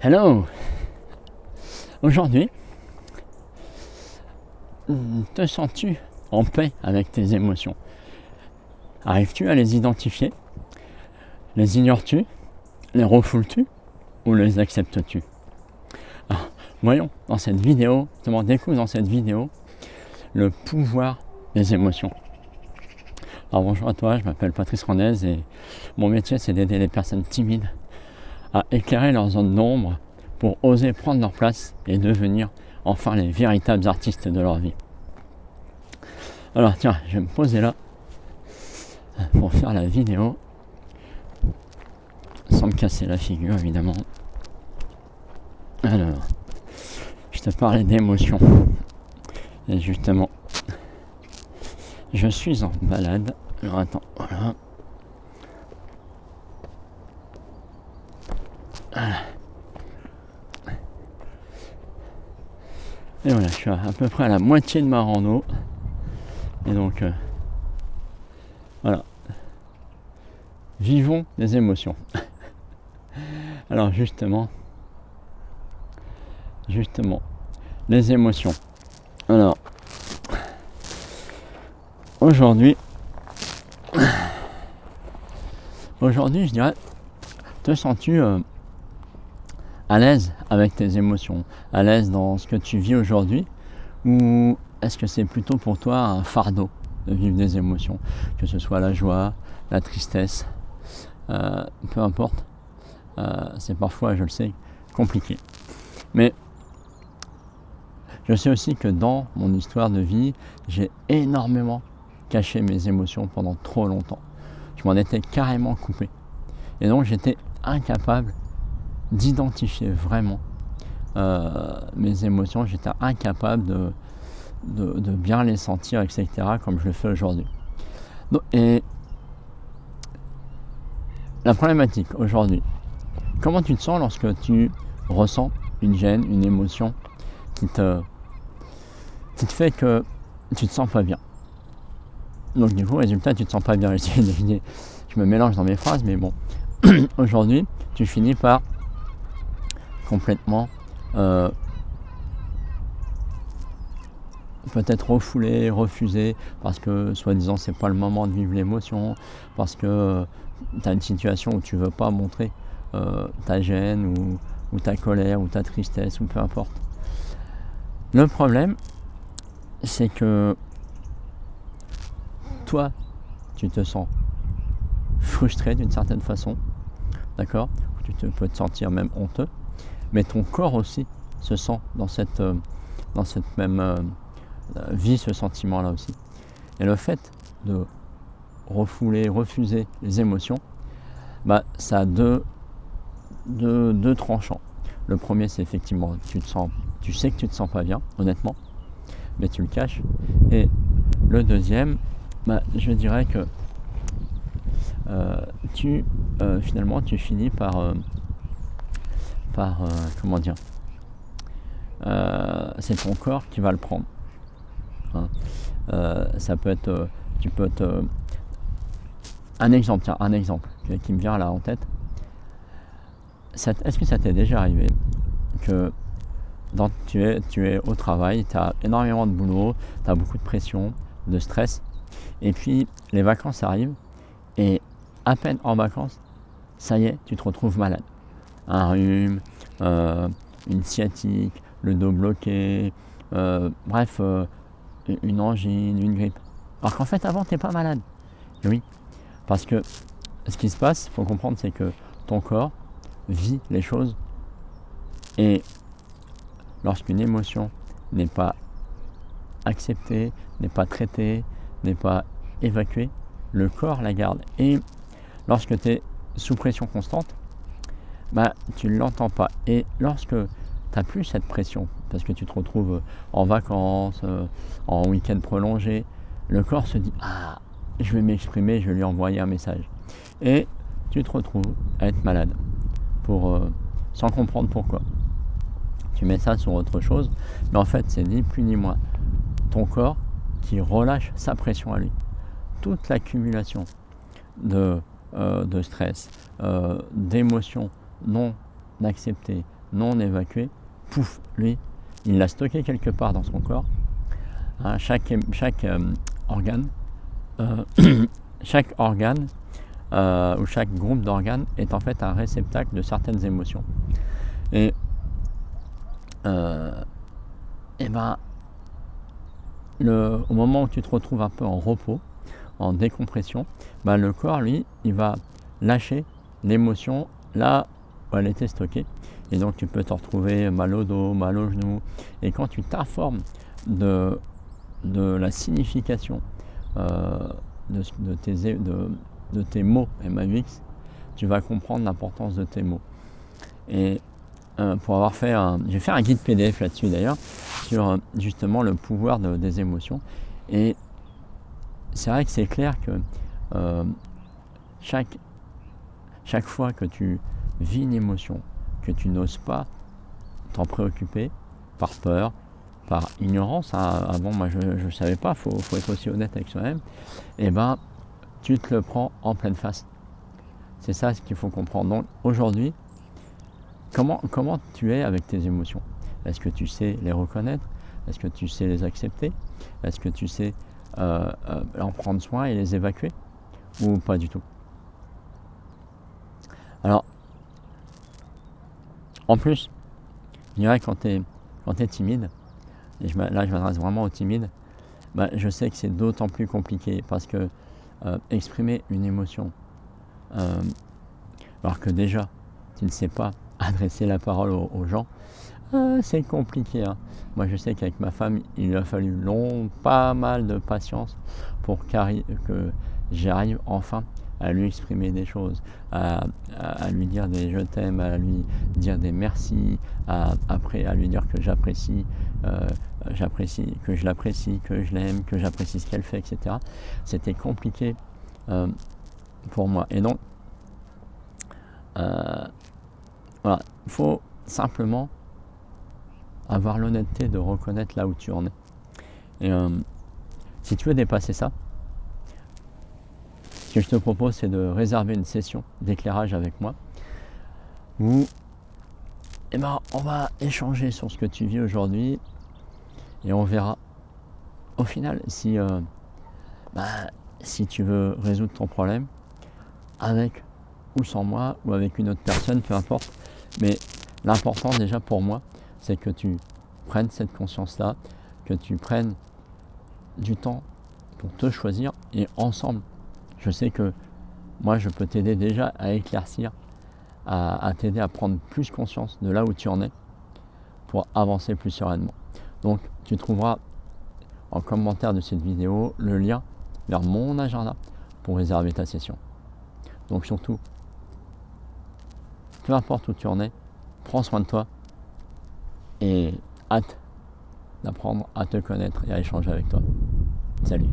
Hello! Aujourd'hui, te sens-tu en paix avec tes émotions? Arrives-tu à les identifier? Les ignores-tu? Les refoules-tu? Ou les acceptes-tu? Alors, voyons dans cette vidéo, découvre dans cette vidéo le pouvoir des émotions. Alors bonjour à toi, je m'appelle Patrice Randez et mon métier c'est d'aider les personnes timides à éclairer leur zone d'ombre pour oser prendre leur place et devenir enfin les véritables artistes de leur vie. Alors tiens, je vais me poser là pour faire la vidéo sans me casser la figure évidemment. Alors, je te parlais d'émotions et justement je suis en balade. Alors attends, voilà. Et voilà, je suis à peu près à la moitié de ma rando. Et donc, voilà. Vivons des émotions. Alors justement, les émotions. Alors, aujourd'hui, je dirais, te sens-tu à l'aise avec tes émotions, à l'aise dans ce que tu vis aujourd'hui, ou est-ce que c'est plutôt pour toi un fardeau de vivre des émotions, que ce soit la joie, la tristesse, peu importe, c'est parfois, je le sais, compliqué. Mais je sais aussi que dans mon histoire de vie, j'ai énormément caché mes émotions pendant trop longtemps. Je m'en étais carrément coupé. Et donc j'étais incapable d'identifier vraiment mes émotions, j'étais incapable de bien les sentir, etc., comme je le fais aujourd'hui. Et la problématique aujourd'hui, comment tu te sens lorsque tu ressens une gêne, une émotion qui te fait que tu te sens pas bien? Donc du coup, résultat, tu te sens pas bien. Je me mélange dans mes phrases, mais bon, aujourd'hui, tu finis par complètement peut-être refouler, refuser, parce que soi-disant c'est pas le moment de vivre l'émotion, parce que tu as une situation où tu veux pas montrer ta gêne ou ta colère ou ta tristesse ou peu importe. Le problème, c'est que toi, tu te sens frustré d'une certaine façon, d'accord? Tu peux te sentir même honteux, mais ton corps aussi se sent dans cette même vit ce sentiment-là aussi. Et le fait de refouler, refuser les émotions, ça a deux tranchants. Le premier, c'est effectivement, tu sais que tu te sens pas bien, honnêtement, mais tu le caches. Et le deuxième, je dirais que finalement, tu finis par comment dire, c'est ton corps qui va le prendre. Hein. Ça peut être, un exemple qui me vient là en tête. Est-ce que ça t'est déjà arrivé que tu es au travail, tu as énormément de boulot, tu as beaucoup de pression, de stress, et puis les vacances arrivent, et à peine en vacances, ça y est, tu te retrouves malade. Un rhume, une sciatique, le dos bloqué, bref, une angine, une grippe. Alors qu'en fait, avant, tu n'es pas malade. Et oui, parce que ce qui se passe, il faut comprendre, c'est que ton corps vit les choses, et lorsqu'une émotion n'est pas acceptée, n'est pas traitée, n'est pas évacuée, le corps la garde. Et lorsque tu es sous pression constante, tu ne l'entends pas. Et lorsque tu n'as plus cette pression, parce que tu te retrouves en vacances, en week-end prolongé, le corps se dit « Ah, je vais m'exprimer, je vais lui envoyer un message. » Et tu te retrouves à être malade, sans comprendre pourquoi. Tu mets ça sur autre chose, mais en fait, c'est ni plus ni moins ton corps qui relâche sa pression à lui. Toute l'accumulation de stress, d'émotions non acceptées, non évacué, pouf, lui, il l'a stocké quelque part dans son corps. Hein, chaque organe, chaque organe ou chaque groupe d'organes est en fait un réceptacle de certaines émotions. Et ben, au moment où tu te retrouves un peu en repos, en décompression, ben le corps, lui, il va lâcher l'émotion là où elle était stockée. Et donc tu peux te retrouver mal au dos, mal au genou. Et quand tu t'informes de la signification de tes mots MAUX, tu vas comprendre l'importance de tes mots. Et pour avoir fait j'ai fait un guide PDF là-dessus d'ailleurs, sur justement le pouvoir des émotions. Et c'est vrai que c'est clair que chaque fois que tu vis une émotion, que tu n'oses pas t'en préoccuper, par peur, par ignorance, avant moi je ne savais pas, faut être aussi honnête avec soi-même, et ben tu te le prends en pleine face. C'est ça ce qu'il faut comprendre. Donc aujourd'hui, comment tu es avec tes émotions? Est-ce que tu sais les reconnaître? Est-ce que tu sais les accepter? Est-ce que tu sais en prendre soin et les évacuer? Ou pas du tout? Alors, en plus, je dirais quand tu es timide, et là je m'adresse vraiment aux timides, bah, je sais que c'est d'autant plus compliqué parce que exprimer une émotion, alors que déjà tu ne sais pas adresser la parole aux gens, c'est compliqué. Hein. Moi je sais qu'avec ma femme, il lui a fallu pas mal de patience pour que j'arrive enfin à lui exprimer des choses, à lui dire des je t'aime, à lui dire des merci, après à lui dire que j'apprécie, que je l'apprécie, que je l'aime, que j'apprécie ce qu'elle fait, etc. C'était compliqué pour moi. Et donc, voilà, il faut simplement avoir l'honnêteté de reconnaître là où tu en es. Et si tu veux dépasser ça, ce que je te propose, c'est de réserver une session d'éclairage avec moi où on va échanger sur ce que tu vis aujourd'hui et on verra au final si tu veux résoudre ton problème avec ou sans moi ou avec une autre personne, peu importe. Mais l'important déjà pour moi, c'est que tu prennes cette conscience-là, que tu prennes du temps pour te choisir et ensemble. Je sais que moi, je peux t'aider déjà à éclaircir, à t'aider à prendre plus conscience de là où tu en es pour avancer plus sereinement. Donc, tu trouveras en commentaire de cette vidéo le lien vers mon agenda pour réserver ta session. Donc surtout, peu importe où tu en es, prends soin de toi et hâte d'apprendre à te connaître et à échanger avec toi. Salut.